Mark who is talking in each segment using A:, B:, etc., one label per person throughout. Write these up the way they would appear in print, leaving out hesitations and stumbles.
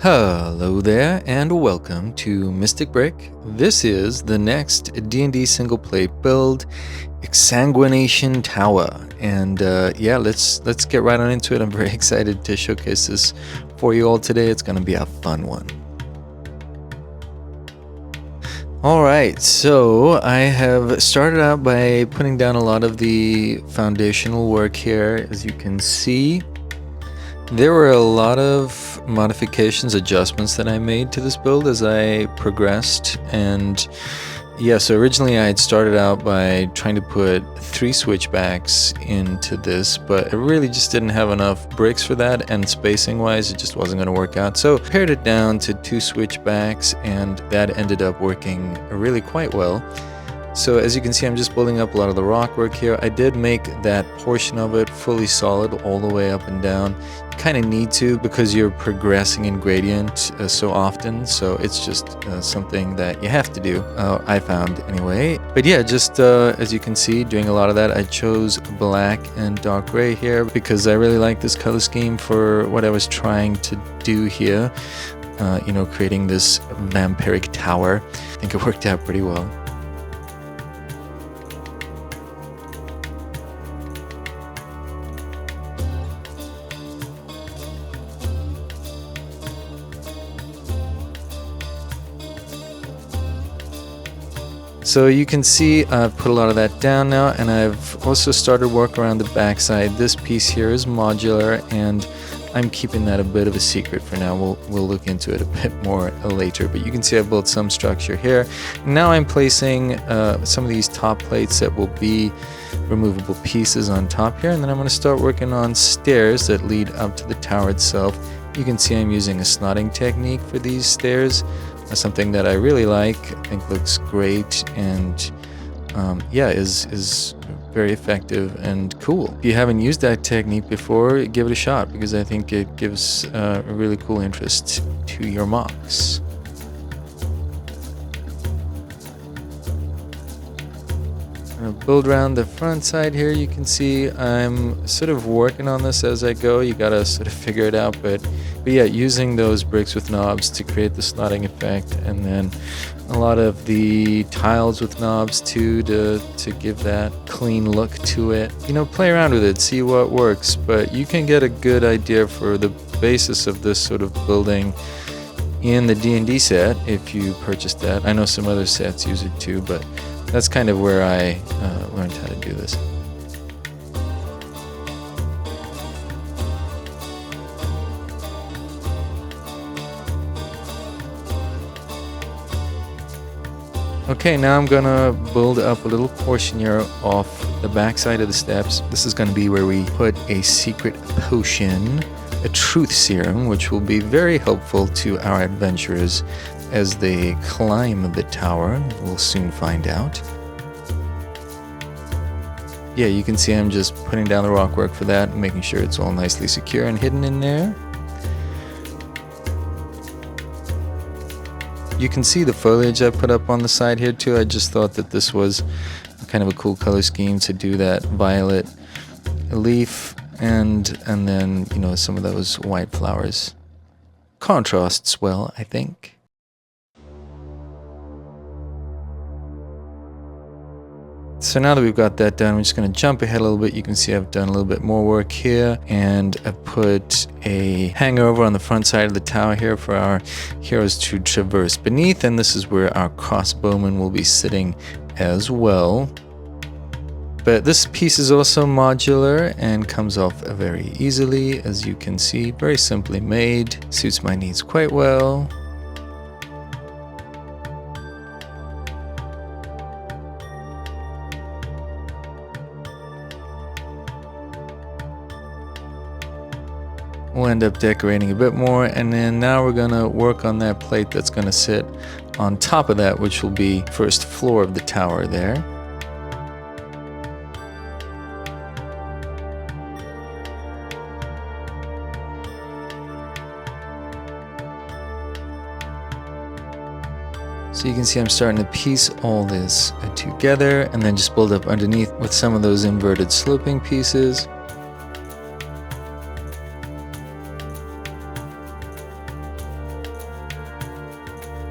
A: Hello there and welcome to Mystic Brick. This is the next D&D single play build, Exsanguination Tower. And yeah, let's get right on into it. I'm very excited to showcase this for you all today. It's going to be a fun one. Alright, so I have started out by putting down a lot of the foundational work here. As you can see, there were a lot of modifications, adjustments that I made to this build as I progressed. And yeah, so originally I had started out by trying to put 3 switchbacks into this, but I really just didn't have enough bricks for that, and spacing wise it just wasn't going to work out. So I pared it down to 2 switchbacks, and that ended up working really quite well. So as you can see, I'm just building up a lot of the rock work here. I did make that portion of it fully solid all the way up and down. You kind of need to, because you're progressing in gradient so often, so it's just something that you have to do, I found anyway. But yeah, just as you can see, doing a lot of that. I chose black and dark gray here because I really like this color scheme for what I was trying to do here. You know, creating this vampiric tower. I think it worked out pretty well. So you can see I've put a lot of that down now, and I've also started work around the backside. This piece here is modular, and I'm keeping that a bit of a secret for now. We'll look into it a bit more later, but you can see I've built some structure here. Now I'm placing some of these top plates that will be removable pieces on top here, and then I'm going to start working on stairs that lead up to the tower itself. You can see I'm using a snotting technique for these stairs. Something that I really like, I think looks great, and yeah, is very effective and cool. If you haven't used that technique before, give it a shot, because I think it gives a really cool interest to your mocks. I'm gonna build around the front side here. You can see I'm sort of working on this as I go. You gotta sort of figure it out, but yeah, using those bricks with knobs to create the slotting effect, and then a lot of the tiles with knobs too to give that clean look to it. You know, play around with it, see what works, but you can get a good idea for the basis of this sort of building in the D&D set if you purchase that. I know some other sets use it too, but that's kind of where I learned how to do this. Okay, now I'm gonna build up a little portion here off the back side of the steps. This is gonna be where we put a secret potion, a truth serum, which will be very helpful to our adventurers as they climb the tower. We'll soon find out. Yeah, you can see I'm just putting down the rock work for that, making sure it's all nicely secure and hidden in there. You can see the foliage I put up on the side here too. I just thought that this was kind of a cool color scheme to do that violet leaf and then, you know, some of those white flowers. Contrasts well, I think. So now that we've got that done, we're just going to jump ahead a little bit. You can see I've done a little bit more work here, and I've put a hangar over on the front side of the tower here for our heroes to traverse beneath, and this is where our crossbowmen will be sitting as well. But this piece is also modular and comes off very easily, as you can see, very simply made, suits my needs quite well. We'll end up decorating a bit more, and then now we're gonna work on that plate that's gonna sit on top of that, which will be first floor of the tower there. So you can see I'm starting to piece all this together, and then just build up underneath with some of those inverted sloping pieces.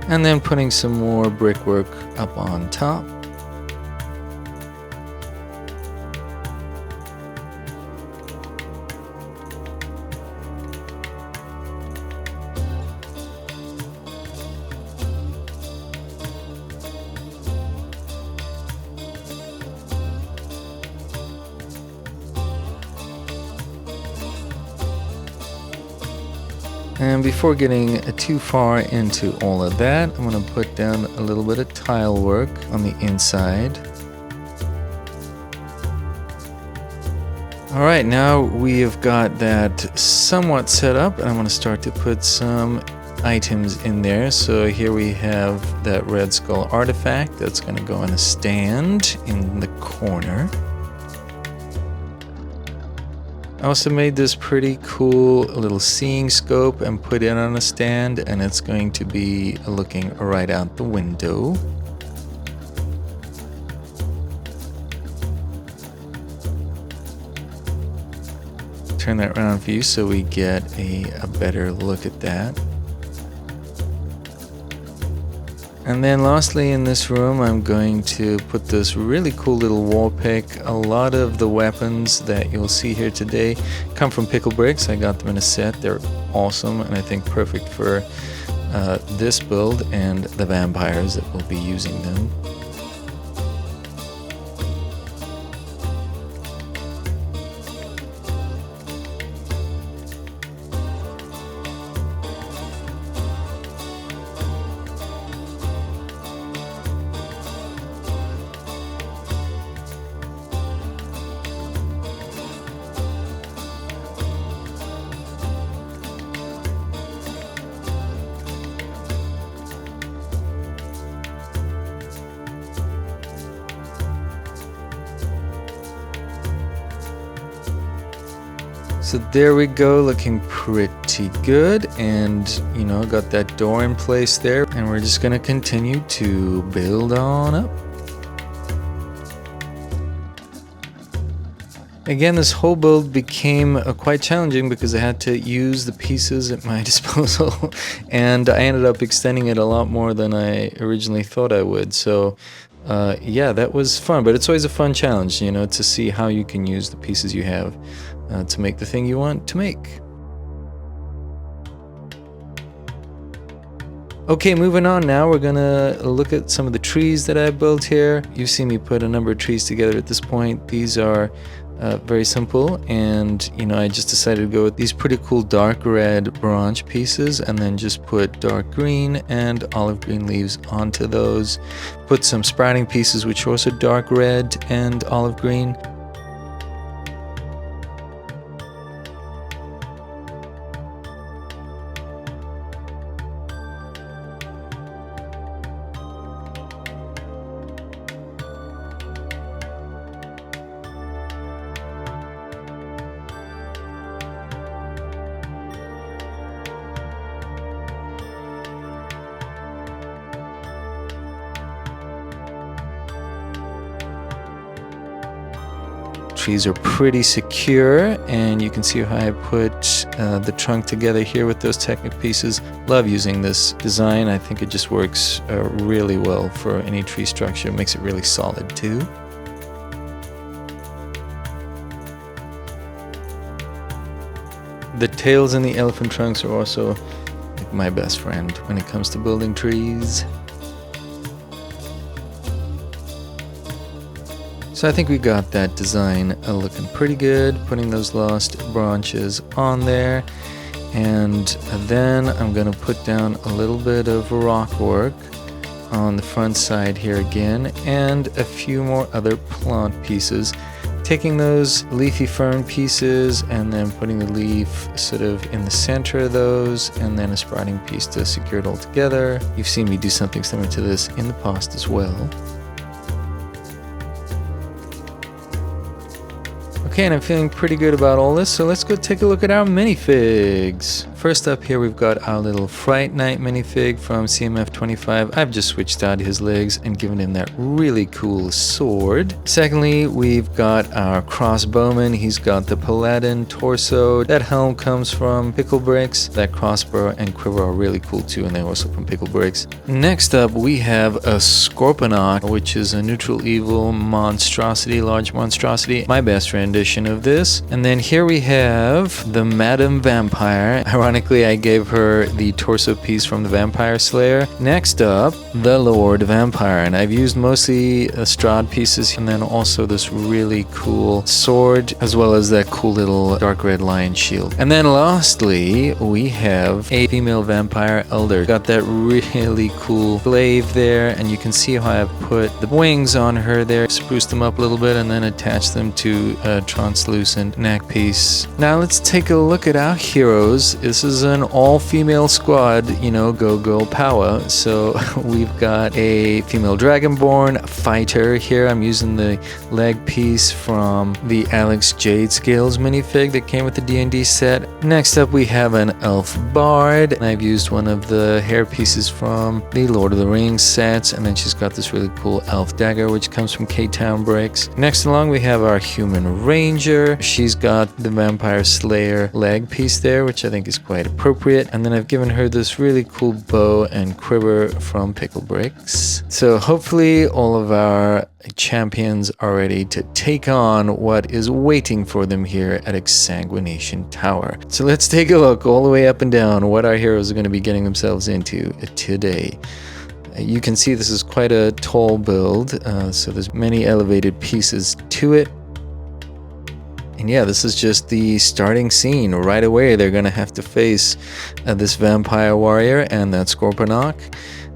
A: And then putting some more brickwork up on top. And before getting too far into all of that, I'm going to put down a little bit of tile work on the inside. All right, now we have got that somewhat set up, and I'm going to start to put some items in there. So here we have that red skull artifact that's going to go on a stand in the corner. I also made this pretty cool little seeing scope and put it on a stand, and it's going to be looking right out the window. Turn that around for you so we get a better look at that. And then lastly in this room, I'm going to put this really cool little wall pick. A lot of the weapons that you'll see here today come from pickle bricks. I got them in a set. They're awesome and I think perfect for this build and the vampires that will be using them. So there we go, looking pretty good, and you know, got that door in place there, and we're just gonna continue to build on up. Again, this whole build became quite challenging because I had to use the pieces at my disposal, and I ended up extending it a lot more than I originally thought I would. So yeah, that was fun, but it's always a fun challenge, you know, to see how you can use the pieces you have to make the thing you want to make. Okay, moving on now, we're gonna look at some of the trees that I built here. You've seen me put a number of trees together at this point. These are very simple, and you know, I just decided to go with these pretty cool dark red branch pieces and then just put dark green and olive green leaves onto those. Put some sprouting pieces which are also dark red and olive green. Trees are pretty secure, and you can see how I put the trunk together here with those Technic pieces. Love using this design. I think it just works really well for any tree structure. It makes it really solid too. The tails and the elephant trunks are also like my best friend when it comes to building trees. So I think we got that design looking pretty good, putting those last branches on there. And then I'm gonna put down a little bit of rock work on the front side here again, and a few more other plant pieces. Taking those leafy fern pieces and then putting the leaf sort of in the center of those, and then a sprouting piece to secure it all together. You've seen me do something similar to this in the past as well. Okay, and I'm feeling pretty good about all this, so let's go take a look at our minifigs. First up here, we've got our little Fright Night minifig from CMF25. I've just switched out his legs and given him that really cool sword. Secondly, we've got our crossbowman. He's got the paladin torso. That helm comes from Pickle Bricks. That crossbow and quiver are really cool too, and they're also from Pickle Bricks. Next up, we have a Scorponok, which is a neutral evil monstrosity, large monstrosity. My best rendition of this. And then here we have the Madam Vampire. Ironically, I gave her the torso piece from the Vampire Slayer. Next up, the Lord Vampire, and I've used mostly Strahd pieces, and then also this really cool sword, as well as that cool little dark red lion shield. And then lastly, we have a female vampire elder. Got that really cool glaive there, and you can see how I've put the wings on her there, spruced them up a little bit, and then attached them to a translucent neck piece. Now let's take a look at our heroes. This is an all-female squad, you know, go girl power. So we've got a female dragonborn fighter here. I'm using the leg piece from the Alex Jade Scales minifig that came with the D&D set. Next up, we have an elf bard. I've used one of the hair pieces from the Lord of the Rings sets, and then she's got this really cool elf dagger, which comes from K-Town Bricks. Next along, we have our human ranger. She's got the Vampire Slayer leg piece there, which I think is quite appropriate. And then I've given her this really cool bow and quiver from Pickle Bricks. So hopefully all of our champions are ready to take on what is waiting for them here at Exsanguination Tower. So let's take a look all the way up and down what our heroes are going to be getting themselves into today. You can see this is quite a tall build, so there's many elevated pieces to it. And yeah, this is just the starting scene. Right away, they're going to have to face this vampire warrior and that Scorponok.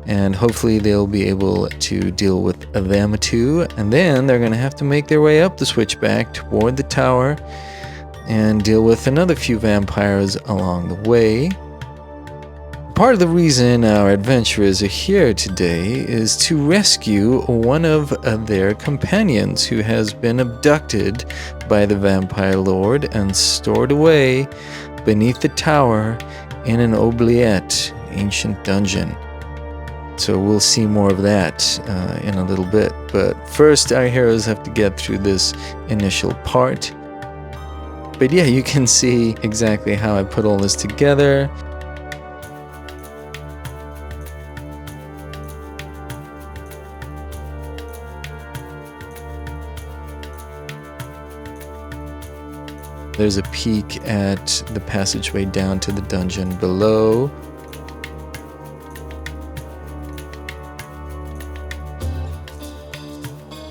A: And hopefully they'll be able to deal with them too. And then they're going to have to make their way up the switchback toward the tower and deal with another few vampires along the way. Part of the reason our adventurers are here today is to rescue one of their companions who has been abducted by the Vampire Lord and stored away beneath the tower in an oubliette ancient dungeon. So we'll see more of that in a little bit. But first, our heroes have to get through this initial part. But yeah, you can see exactly how I put all this together. There's a peek at the passageway down to the dungeon below.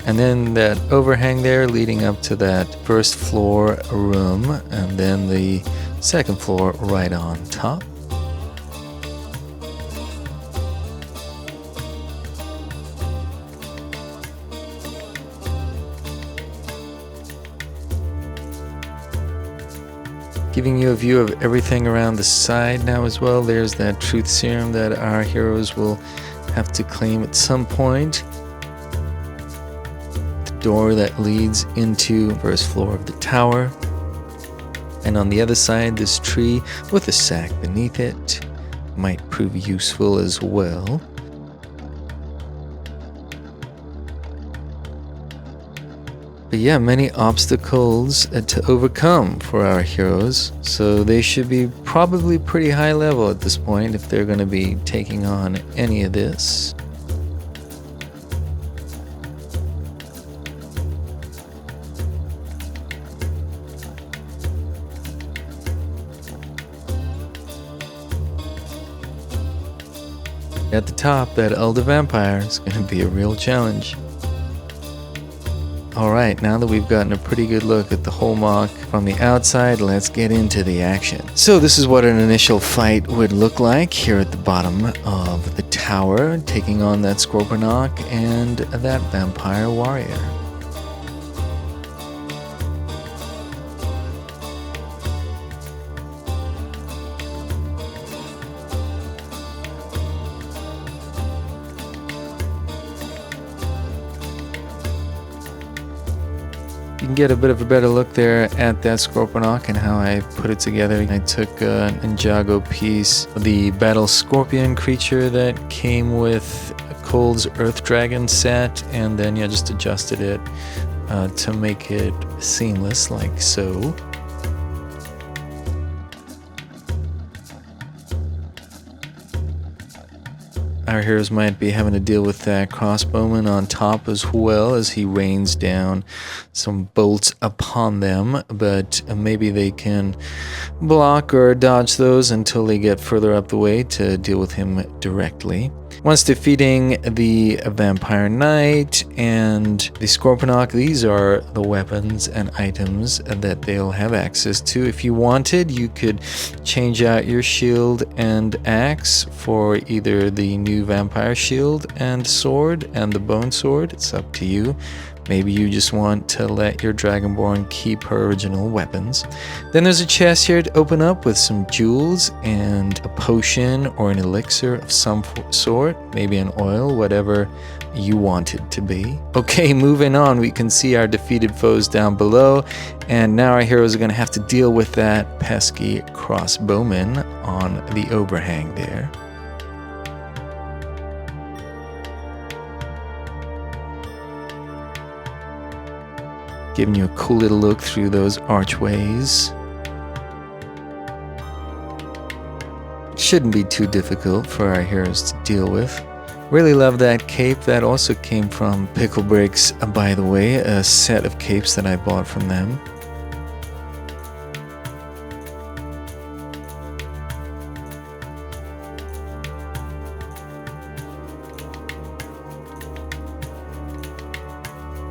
A: And then that overhang there leading up to that first floor room, and then the second floor right on top. Giving you a view of everything around the side now as well. There's that truth serum that our heroes will have to claim at some point. The door that leads into the first floor of the tower. And on the other side, this tree with a sack beneath it might prove useful as well. But yeah, many obstacles to overcome for our heroes, so they should be probably pretty high level at this point if they're going to be taking on any of this. At the top, that elder vampire is going to be a real challenge. Alright, now that we've gotten a pretty good look at the hallmark from the outside, let's get into the action. So this is what an initial fight would look like here at the bottom of the tower, taking on that Scorponok and that vampire warrior. You can get a bit of a better look there at that Scorponok and how I put it together. I took an Ninjago piece, the Battle Scorpion creature that came with Cold's Earth Dragon set, and then just adjusted it to make it seamless like so. Our heroes might be having to deal with that crossbowman on top as well as he rains down some bolts upon them, but maybe they can block or dodge those until they get further up the way to deal with him directly. Once defeating the Vampire Knight and the Scorponok, these are the weapons and items that they'll have access to. If you wanted, you could change out your shield and axe for either the new Vampire Shield and Sword and the Bone Sword. It's up to you. Maybe you just want to let your Dragonborn keep her original weapons. Then there's a chest here to open up with some jewels and a potion or an elixir of some sort, maybe an oil, whatever you want it to be. Okay, moving on, we can see our defeated foes down below, and now our heroes are going to have to deal with that pesky crossbowman on the overhang there. Giving you a cool little look through those archways. Shouldn't be too difficult for our heroes to deal with. Really love that cape. That also came from Pickle Bricks, by the way, a set of capes that I bought from them.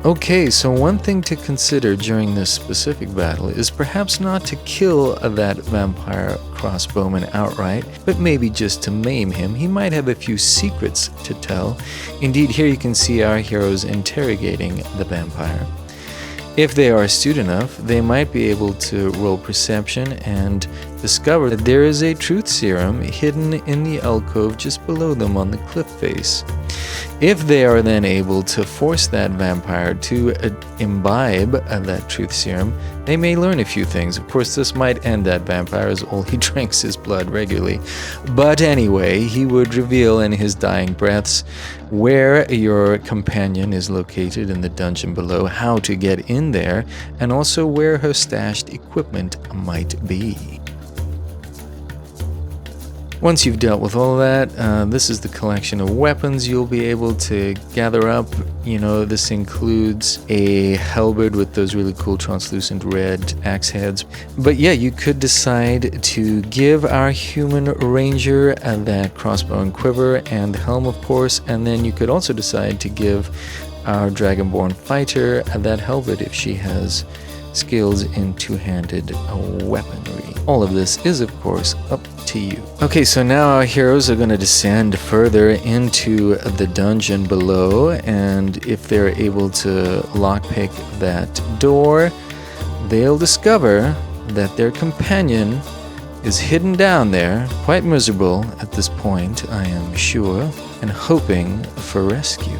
A: Okay, so one thing to consider during this specific battle is perhaps not to kill that vampire crossbowman outright, but maybe just to maim him. He might have a few secrets to tell. Indeed, here you can see our heroes interrogating the vampire. If they are astute enough, they might be able to roll perception and discover that there is a truth serum hidden in the alcove just below them on the cliff face. If they are then able to force that vampire to imbibe that truth serum, they may learn a few things. Of course, this might end that vampire as all he drinks his blood regularly. But anyway, he would reveal in his dying breaths where your companion is located in the dungeon below, how to get in there, and also where her stashed equipment might be. Once you've dealt with all of that, this is the collection of weapons you'll be able to gather up. You know, this includes a halberd with those really cool translucent red axe heads. But yeah, you could decide to give our human ranger that crossbow and quiver and helm, of course, and then you could also decide to give our dragonborn fighter that halberd if she has skills in two-handed weaponry. All of this is, of course, up to you. Okay, so now our heroes are going to descend further into the dungeon below, and if they're able to lockpick that door, they'll discover that their companion is hidden down there, quite miserable at this point, I am sure, and hoping for rescue.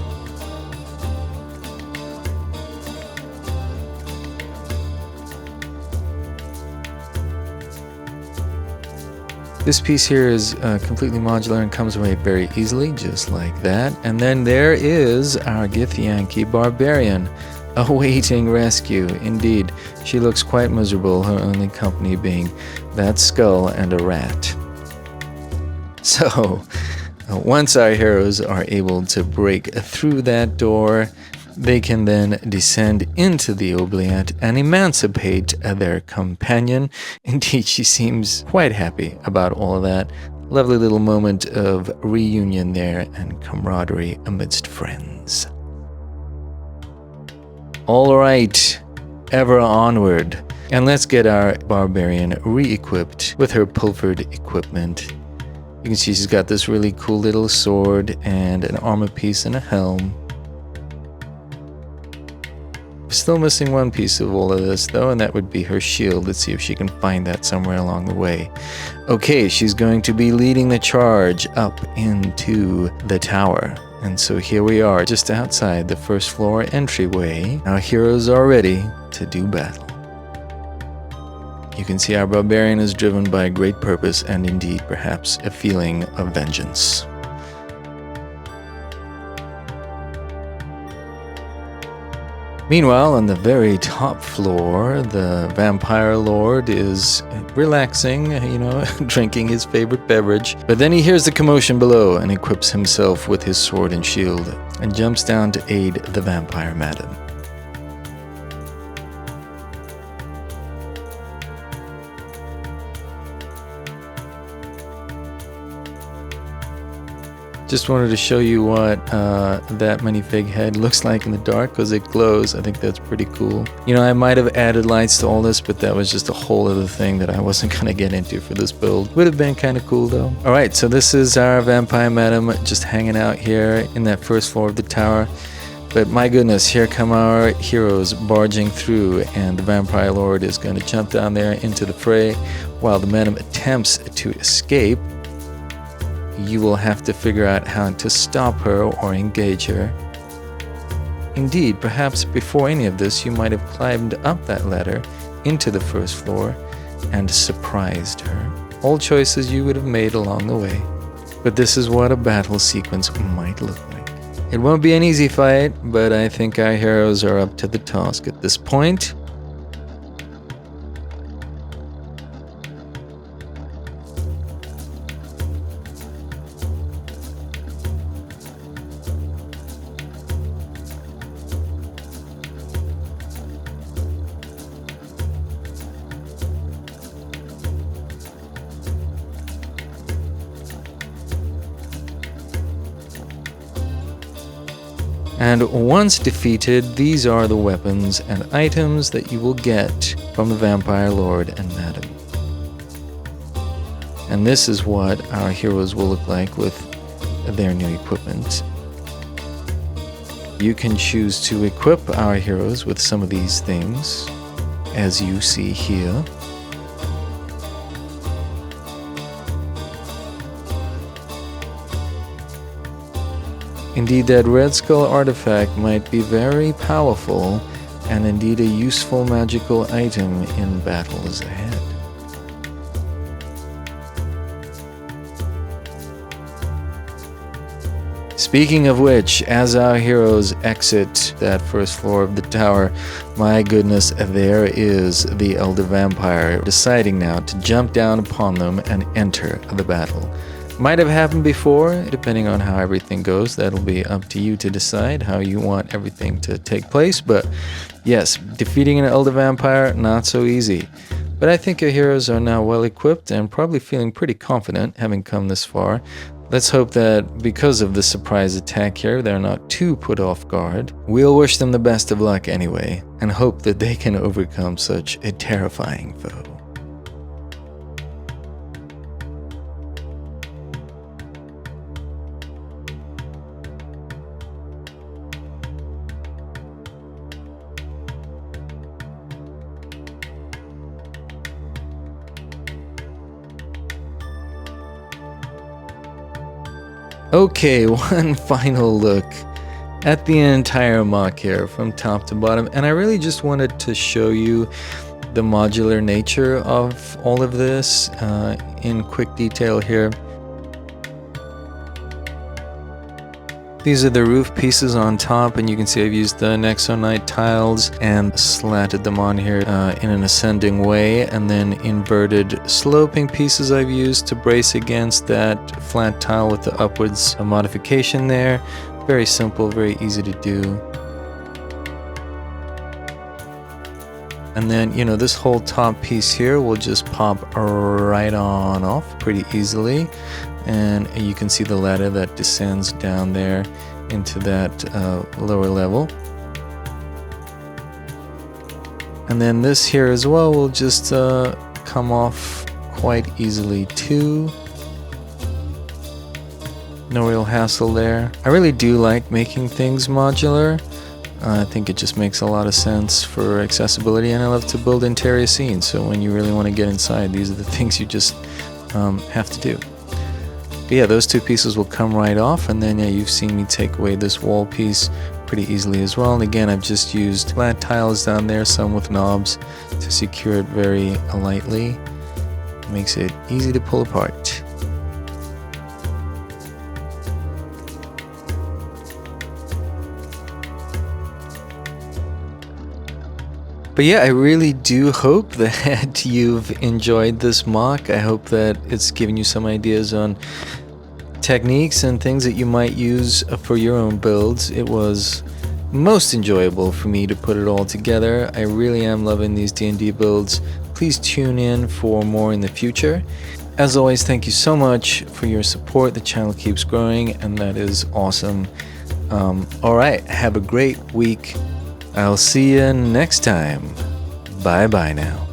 A: This piece here is completely modular and comes away very easily, just like that. And then there is our Githyanki Barbarian, awaiting rescue. Indeed, she looks quite miserable, her only company being that skull and a rat. So, once our heroes are able to break through that door, they can then descend into the oubliette and emancipate their companion. Indeed, she seems quite happy about all of that. Lovely little moment of reunion there and camaraderie amidst friends. All right, ever onward. And let's get our barbarian re-equipped with her pilfered equipment. You can see she's got this really cool little sword and an armor piece and a helm. Still missing one piece of all of this though, and that would be her shield. Let's see if she can find that somewhere along the way. Okay, she's going to be leading the charge up into the tower. And so here we are, just outside the first floor entryway. Our heroes are ready to do battle. You can see our barbarian is driven by a great purpose and indeed perhaps a feeling of vengeance. Meanwhile, on the very top floor, the vampire lord is relaxing, drinking his favorite beverage. But then he hears the commotion below and equips himself with his sword and shield and jumps down to aid the vampire madam. Just wanted to show you what that minifig head looks like in the dark because it glows. I think that's pretty cool. I might have added lights to all this, but that was just a whole other thing that I wasn't going to get into for this build. Would have been kind of cool though. Alright, so this is our vampire madam just hanging out here in that first floor of the tower. But my goodness, here come our heroes barging through, and the vampire lord is going to jump down there into the fray while the madam attempts to escape. You will have to figure out how to stop her or engage her. Indeed, perhaps before any of this, you might have climbed up that ladder into the first floor and surprised her. All choices you would have made along the way. But this is what a battle sequence might look like. It won't be an easy fight, but I think our heroes are up to the task at this point. And once defeated, these are the weapons and items that you will get from the Vampire Lord and Madam. And this is what our heroes will look like with their new equipment. You can choose to equip our heroes with some of these things, as you see here. Indeed, that Red Skull artifact might be very powerful and indeed a useful magical item in battles ahead. Speaking of which, as our heroes exit that first floor of the tower, my goodness, there is the Elder Vampire deciding now to jump down upon them and enter the battle. Might have happened before, depending on how everything goes. That'll be up to you to decide how you want everything to take place. But yes, defeating an Elder Vampire, not so easy. But I think our heroes are now well equipped and probably feeling pretty confident having come this far. Let's hope that because of the surprise attack here, they're not too put off guard. We'll wish them the best of luck anyway, and hope that they can overcome such a terrifying foe. Okay, one final look at the entire mock here from top to bottom, and I really just wanted to show you the modular nature of all of this in quick detail here. These are the roof pieces on top, and you can see I've used the Nexonite tiles and slatted them on here in an ascending way, and then inverted sloping pieces I've used to brace against that flat tile with the upwards modification there. Very simple, very easy to do. And then, this whole top piece here will just pop right on off pretty easily. And you can see the ladder that descends down there into that lower level. And then this here as well will just come off quite easily too. No real hassle there. I really do like making things modular. I think it just makes a lot of sense for accessibility, and I love to build interior scenes, so when you really want to get inside, these are the things you just have to do. But yeah, those two pieces will come right off, and then yeah, you've seen me take away this wall piece pretty easily as well. And again, I've just used flat tiles down there, some with knobs, to secure it very lightly. Makes it easy to pull apart. But yeah, I really do hope that you've enjoyed this mock. I hope that it's given you some ideas on techniques and things that you might use for your own builds. It was most enjoyable for me to put it all together. I really am loving these D&D builds. Please tune in for more in the future. As always, thank you so much for your support. The channel keeps growing, and that is awesome. All right, have a great week. I'll see you next time. Bye bye now.